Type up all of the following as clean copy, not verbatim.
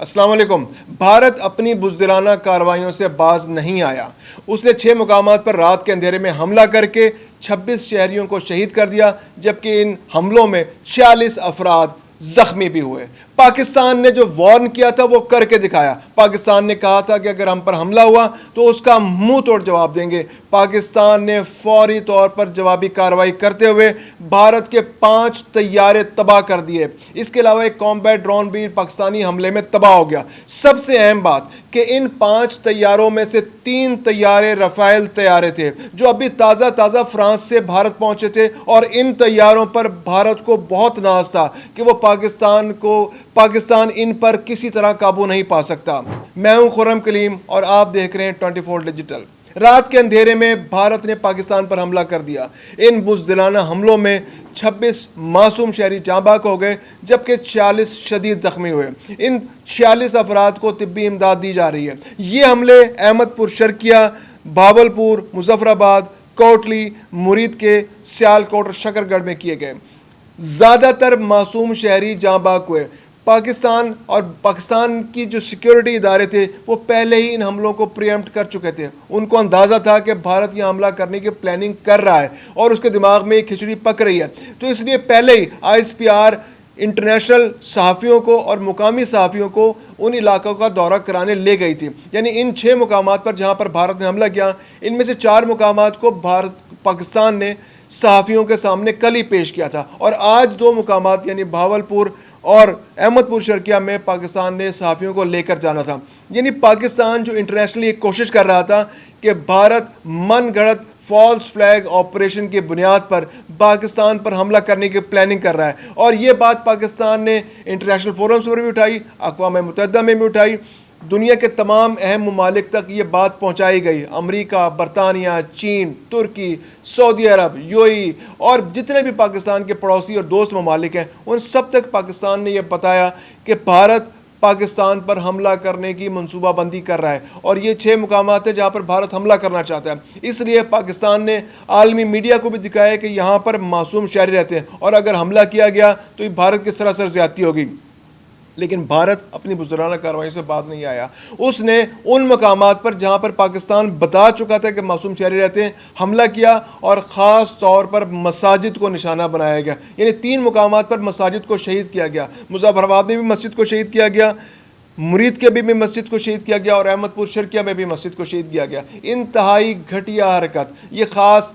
السلام علیکم۔ بھارت اپنی بزدلانہ کارروائیوں سے باز نہیں آیا۔ اس نے 6 مقامات پر رات کے اندھیرے میں حملہ کر کے 26 شہریوں کو شہید کر دیا، جبکہ ان حملوں میں 46 افراد زخمی بھی ہوئے۔ پاکستان نے جو وارن کیا تھا وہ کر کے دکھایا۔ پاکستان نے کہا تھا کہ اگر ہم پر حملہ ہوا تو اس کا منہ توڑ جواب دیں گے۔ پاکستان نے فوری طور پر جوابی کارروائی کرتے ہوئے بھارت کے 5 طیارے تباہ کر دیے۔ اس کے علاوہ ایک کامبیٹ ڈرون بھی پاکستانی حملے میں تباہ ہو گیا۔ سب سے اہم بات کہ ان 5 طیاروں میں سے 3 طیارے رافیل طیارے تھے جو ابھی تازہ فرانس سے بھارت پہنچے تھے، اور ان طیاروں پر بھارت کو بہت ناز تھا کہ وہ پاکستان ان پر کسی طرح قابو نہیں پا سکتا۔ میں ہوں خرم کلیم اور آپ دیکھ رہے ہیں 24 ڈیجیٹل۔ رات کے اندھیرے میں بھارت نے پاکستان پر حملہ کر دیا۔ ان بزدلانہ حملوں میں 26 معصوم شہری جاں بحق ہو گئے، جبکہ 46 شدید زخمی ہوئے۔ ان 46 افراد کو طبی امداد دی جا رہی ہے۔ یہ حملے احمد پور شرقیہ، بھاولپور، مظفر آباد، کوٹلی، مرید کے، سیالکوٹ اور شکر گڑھ میں کیے گئے۔ زیادہ تر معصوم شہری جاں بحق ہوئے۔ پاکستان کی جو سیکیورٹی ادارے تھے وہ پہلے ہی ان حملوں کو پریمپٹ کر چکے تھے۔ ان کو اندازہ تھا کہ بھارت یہ حملہ کرنے کی پلاننگ کر رہا ہے اور اس کے دماغ میں یہ کھچڑی پک رہی ہے، تو اس لیے پہلے ہی ISPR انٹرنیشنل صحافیوں کو اور مقامی صحافیوں کو ان علاقوں کا دورہ کرانے لے گئی تھی۔ یعنی ان 6 مقامات پر جہاں پر بھارت نے حملہ کیا، ان میں سے 4 مقامات کو پاکستان نے صحافیوں کے سامنے کل ہی پیش کیا تھا، اور آج 2 مقامات یعنی بھاولپور اور احمد پور شرقیہ میں پاکستان نے صحافیوں کو لے کر جانا تھا۔ یعنی پاکستان جو انٹرنیشنلی ایک کوشش کر رہا تھا کہ بھارت من گھڑت فالس فلیگ آپریشن کی بنیاد پر پاکستان پر حملہ کرنے کی پلاننگ کر رہا ہے، اور یہ بات پاکستان نے انٹرنیشنل فورمز پر بھی اٹھائی، اقوام متحدہ میں بھی اٹھائی، دنیا کے تمام اہم ممالک تک یہ بات پہنچائی گئی۔ امریکہ، برطانیہ، چین، ترکی، سعودی عرب، UAE اور جتنے بھی پاکستان کے پڑوسی اور دوست ممالک ہیں، ان سب تک پاکستان نے یہ بتایا کہ بھارت پاکستان پر حملہ کرنے کی منصوبہ بندی کر رہا ہے، اور یہ 6 مقامات ہیں جہاں پر بھارت حملہ کرنا چاہتا ہے۔ اس لیے پاکستان نے عالمی میڈیا کو بھی دکھایا کہ یہاں پر معصوم شہری رہتے ہیں، اور اگر حملہ کیا گیا تو یہ بھارت کی سراسر زیادتی ہوگی۔ لیکن بھارت اپنی بزدلانہ کارروائی سے باز نہیں آیا۔ اس نے ان مقامات پر جہاں پر پاکستان بتا چکا تھا کہ معصوم شہری رہتے ہیں حملہ کیا، اور خاص طور پر مساجد کو نشانہ بنایا گیا۔ یعنی 3 مقامات پر مساجد کو شہید کیا گیا۔ مظفر آباد میں بھی مسجد کو شہید کیا گیا، مرید کے بھی مسجد کو شہید کیا گیا، اور احمد پور شرقیہ میں بھی مسجد کو شہید کیا گیا۔ انتہائی گھٹیا حرکت، یہ خاص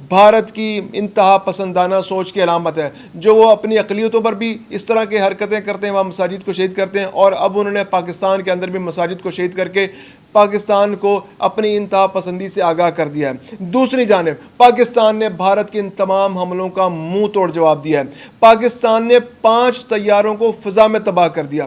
بھارت کی انتہا پسندانہ سوچ کی علامت ہے، جو وہ اپنی اقلیتوں پر بھی اس طرح کی حرکتیں کرتے ہیں، وہاں مساجد کو شہید کرتے ہیں، اور اب انہوں نے پاکستان کے اندر بھی مساجد کو شہید کر کے پاکستان کو اپنی انتہا پسندی سے آگاہ کر دیا ہے۔ دوسری جانب پاکستان نے بھارت کے ان تمام حملوں کا منہ توڑ جواب دیا ہے۔ پاکستان نے 5 طیاروں کو فضا میں تباہ کر دیا۔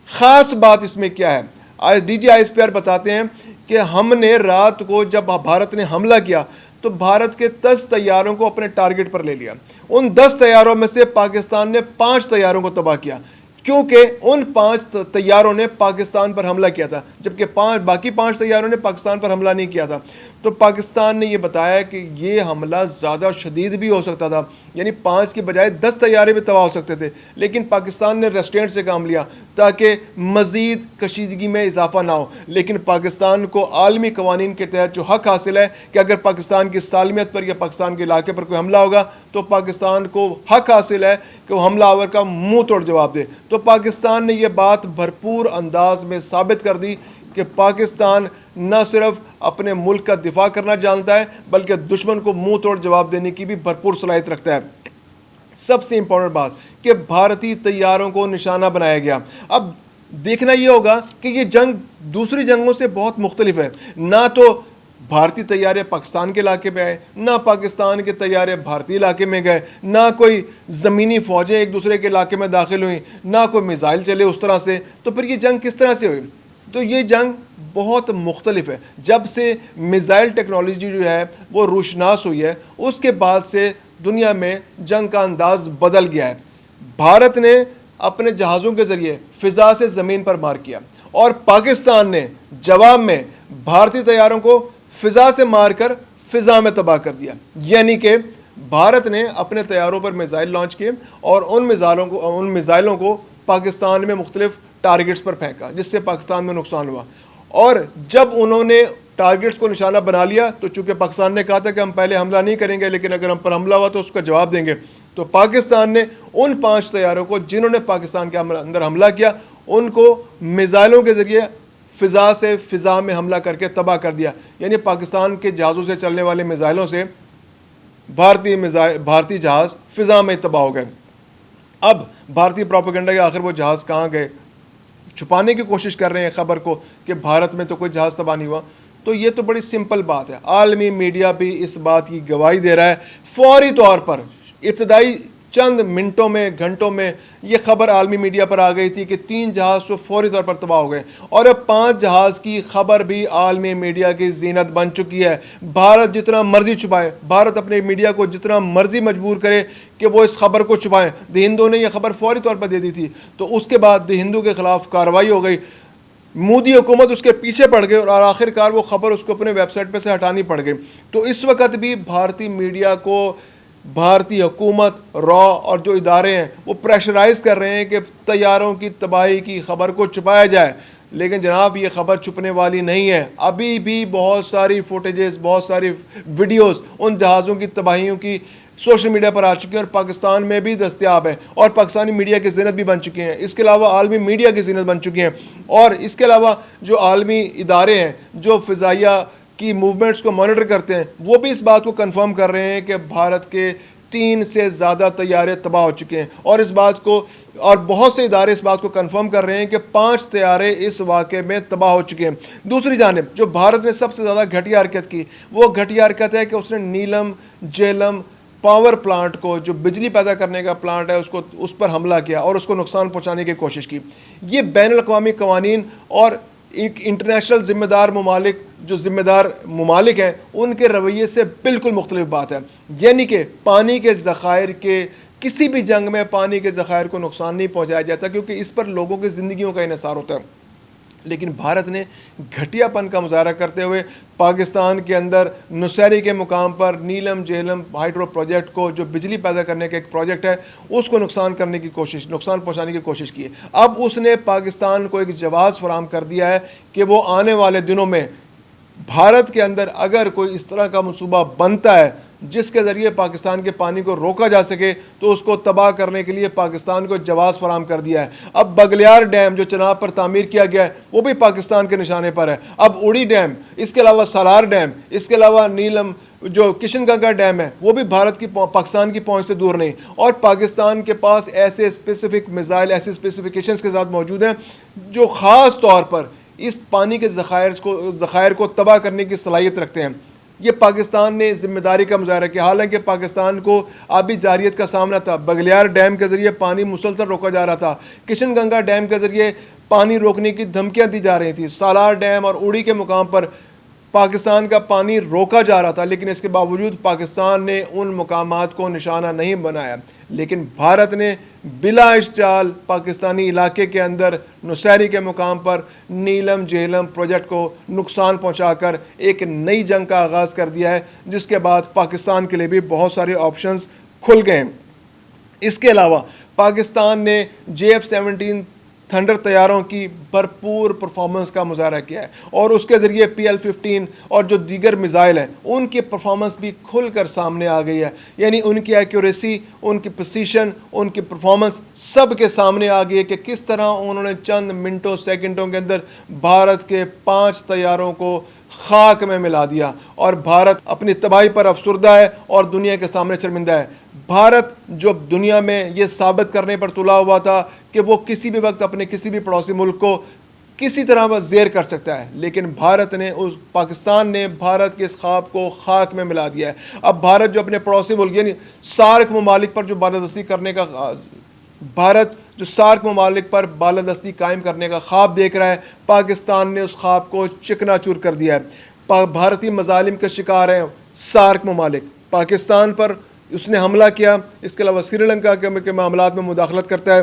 خاص بات اس میں کیا ہے، DG ISPR بتاتے ہیں کہ ہم نے رات کو جب بھارت نے حملہ کیا تو بھارت کے 10 طیاروں کو اپنے ٹارگٹ پر لے لیا۔ ان 10 طیاروں میں سے پاکستان نے 5 طیاروں کو تباہ کیا، کیونکہ ان 5 طیاروں نے پاکستان پر حملہ کیا تھا، جبکہ باقی 5 طیاروں نے پاکستان پر حملہ نہیں کیا تھا۔ تو پاکستان نے یہ بتایا کہ یہ حملہ زیادہ شدید بھی ہو سکتا تھا، یعنی 5 کی بجائے 10 طیارے بھی تباہ ہو سکتے تھے، لیکن پاکستان نے ریسٹرینٹ سے کام لیا تاکہ مزید کشیدگی میں اضافہ نہ ہو۔ لیکن پاکستان کو عالمی قوانین کے تحت جو حق حاصل ہے کہ اگر پاکستان کی سالمیت پر یا پاکستان کے علاقے پر کوئی حملہ ہوگا تو پاکستان کو حق حاصل ہے کہ وہ حملہ آور کا منہ توڑ جواب دے۔ تو پاکستان نے یہ بات بھرپور انداز میں ثابت کر دی کہ پاکستان نہ صرف اپنے ملک کا دفاع کرنا جانتا ہے بلکہ دشمن کو منہ توڑ جواب دینے کی بھی بھرپور صلاحیت رکھتا ہے۔ سب سے امپورٹنٹ بات کہ بھارتی طیاروں کو نشانہ بنایا گیا۔ اب دیکھنا یہ ہوگا کہ یہ جنگ دوسری جنگوں سے بہت مختلف ہے۔ نہ تو بھارتی طیارے پاکستان کے علاقے میں آئے، نہ پاکستان کے طیارے بھارتی علاقے میں گئے، نہ کوئی زمینی فوجیں ایک دوسرے کے علاقے میں داخل ہوئیں، نہ کوئی میزائل چلے اس طرح سے۔ تو پھر یہ جنگ کس طرح سے ہوئی؟ تو یہ جنگ بہت مختلف ہے۔ جب سے میزائل ٹیکنالوجی جو ہے وہ روشناس ہوئی ہے، اس کے بعد سے دنیا میں جنگ کا انداز بدل گیا ہے۔ بھارت نے اپنے جہازوں کے ذریعے فضا سے زمین پر مار کیا، اور پاکستان نے جواب میں بھارتی طیاروں کو فضا سے مار کر فضا میں تباہ کر دیا۔ یعنی کہ بھارت نے اپنے طیاروں پر میزائل لانچ کیے، اور ان میزائلوں کو پاکستان میں مختلف ٹارگٹس پر پھینکا جس سے پاکستان میں نقصان ہوا. اور جب انہوں نے ٹارگٹس کو نشانہ بنا لیا تو چونکہ پاکستان نے کہا تھا کہ ہم پہلے حملہ نہیں کریں گے لیکن اگر ہم پر حملہ ہوا تو اس کا جواب دیں گے, تو پاکستان نے ان 5 طیاروں کو جنہوں نے پاکستان کے اندر حملہ کیا ان کو میزائلوں کے ذریعے فضا سے فضا میں حملہ کر کے تباہ کر دیا. یعنی پاکستان کے جہازوں سے چلنے والے میزائلوں سے بھارتی جہاز فضا میں تباہ ہو گئے. اب بھارتی پروپیگنڈا کے آخر وہ جہاز کہاں گئے, چھپانے کی کوشش کر رہے ہیں خبر کو کہ بھارت میں تو کوئی جہاز تباہ نہیں ہوا. تو یہ تو بڑی سمپل بات ہے, عالمی میڈیا بھی اس بات کی گواہی دے رہا ہے. فوری طور پر ابتدائی چند منٹوں میں گھنٹوں میں یہ خبر عالمی میڈیا پر آ گئی تھی کہ 3 جہاز تو فوری طور پر تباہ ہو گئے, اور اب 5 جہاز کی خبر بھی عالمی میڈیا کی زینت بن چکی ہے. بھارت جتنا مرضی چھپائے, بھارت اپنے میڈیا کو جتنا مرضی مجبور کرے کہ وہ اس خبر کو چھپائیں. دی ہندو نے یہ خبر فوری طور پر دے دی تھی, تو اس کے بعد دی ہندو کے خلاف کارروائی ہو گئی. مودی حکومت اس کے پیچھے پڑ گئی اور آخر کار وہ خبر اس کو اپنے ویب سائٹ پہ سے ہٹانی پڑ گئی. تو اس وقت بھی بھارتی میڈیا کو بھارتی حکومت را اور جو ادارے ہیں وہ پریشرائز کر رہے ہیں کہ طیاروں کی تباہی کی خبر کو چھپایا جائے. لیکن جناب یہ خبر چھپنے والی نہیں ہے. ابھی بھی بہت ساری فوٹیجز, بہت ساری ویڈیوز ان جہازوں کی تباہیوں کی سوشل میڈیا پر آ چکی ہیں اور پاکستان میں بھی دستیاب ہے, اور پاکستانی میڈیا کی زینت بھی بن چکی ہیں. اس کے علاوہ عالمی میڈیا کی زینت بن چکی ہیں, اور اس کے علاوہ جو عالمی ادارے ہیں جو فضائیہ کی موومنٹس کو مانیٹر کرتے ہیں وہ بھی اس بات کو کنفرم کر رہے ہیں کہ بھارت کے 3 سے زیادہ طیارے تباہ ہو چکے ہیں. اور اس بات کو, اور بہت سے ادارے اس بات کو کنفرم کر رہے ہیں کہ 5 طیارے اس واقعے میں تباہ ہو چکے ہیں. دوسری جانب جو بھارت نے سب سے زیادہ گھٹیا حرکت کی وہ گھٹیا حرکت ہے کہ اس نے نیلم جیلم پاور پلانٹ کو, جو بجلی پیدا کرنے کا پلانٹ ہے, اس پر حملہ کیا اور اس کو نقصان پہنچانے کی کوشش کی. یہ بین الاقوامی قوانین اور انٹرنیشنل ذمہ دار ممالک, جو ذمہ دار ممالک ہیں, ان کے رویے سے بالکل مختلف بات ہے. یعنی کہ پانی کے ذخائر کے, کسی بھی جنگ میں پانی کے ذخائر کو نقصان نہیں پہنچایا جاتا کیونکہ اس پر لوگوں کی زندگیوں کا انحصار ہوتا ہے. لیکن بھارت نے گھٹیا پن کا مظاہرہ کرتے ہوئے پاکستان کے اندر نوشہری کے مقام پر نیلم جہلم ہائیڈرو پروجیکٹ کو, جو بجلی پیدا کرنے کا ایک پروجیکٹ ہے, اس کو نقصان پہنچانے کی کوشش کی ہے. اب اس نے پاکستان کو ایک جواز فراہم کر دیا ہے کہ وہ آنے والے دنوں میں بھارت کے اندر اگر کوئی اس طرح کا منصوبہ بنتا ہے جس کے ذریعے پاکستان کے پانی کو روکا جا سکے تو اس کو تباہ کرنے کے لیے پاکستان کو جواز فراہم کر دیا ہے. اب بگلیار ڈیم جو چناب پر تعمیر کیا گیا ہے وہ بھی پاکستان کے نشانے پر ہے. اب اڑی ڈیم, اس کے علاوہ سالار ڈیم, اس کے علاوہ نیلم جو کشن گنگا ڈیم ہے وہ بھی بھارت کی پاکستان کی پہنچ سے دور نہیں. اور پاکستان کے پاس ایسے اسپیسیفک میزائل, ایسے اسپیسیفکیشنز کے ساتھ موجود ہیں جو خاص طور پر اس پانی کے ذخائر کو تباہ کرنے کی صلاحیت رکھتے ہیں. یہ پاکستان نے ذمہ داری کا مظاہرہ کیا, حالانکہ پاکستان کو آبی جاریت کا سامنا تھا. بگلیار ڈیم کے ذریعے پانی مسلسل روکا جا رہا تھا, کشن گنگا ڈیم کے ذریعے پانی روکنے کی دھمکیاں دی جا رہی تھیں, سالار ڈیم اور اڑی کے مقام پر پاکستان کا پانی روکا جا رہا تھا, لیکن اس کے باوجود پاکستان نے ان مقامات کو نشانہ نہیں بنایا. لیکن بھارت نے بلا اشتعال پاکستانی علاقے کے اندر نوشہری کے مقام پر نیلم جہلم پروجیکٹ کو نقصان پہنچا کر ایک نئی جنگ کا آغاز کر دیا ہے, جس کے بعد پاکستان کے لیے بھی بہت سارے آپشنز کھل گئے ہیں. اس کے علاوہ پاکستان نے JF-17 تھنڈر طیاروں کی بھرپور پرفارمنس کا مظاہرہ کیا ہے, اور اس کے ذریعے PL-15 اور جو دیگر میزائل ہیں ان کی پرفارمنس بھی کھل کر سامنے آ گئی ہے. یعنی ان کی ایکوریسی, ان کی پریسیشن, ان کی پرفارمنس سب کے سامنے آ گئی ہے کہ کس طرح انہوں نے چند منٹوں سیکنڈوں کے اندر بھارت کے 5 طیاروں کو خاک میں ملا دیا. اور بھارت اپنی تباہی پر افسردہ ہے اور دنیا کے سامنے شرمندہ ہے. بھارت جو دنیا میں یہ ثابت کرنے پر تلا ہوا تھا کہ وہ کسی بھی وقت اپنے کسی بھی پڑوسی ملک کو کسی طرح وہ زیر کر سکتا ہے, لیکن پاکستان نے بھارت کے اس خواب کو خاک میں ملا دیا ہے. اب بھارت جو اپنے پڑوسی ملک یعنی سارک ممالک پر جو بالادستی کرنے کا بالادستی قائم کرنے کا خواب دیکھ رہا ہے, پاکستان نے اس خواب کو چکنا چور کر دیا ہے. بھارتی مظالم کے شکار ہیں سارک ممالک. پاکستان پر اس نے حملہ کیا, اس کے علاوہ سری لنکا کے معاملات میں مداخلت کرتا ہے,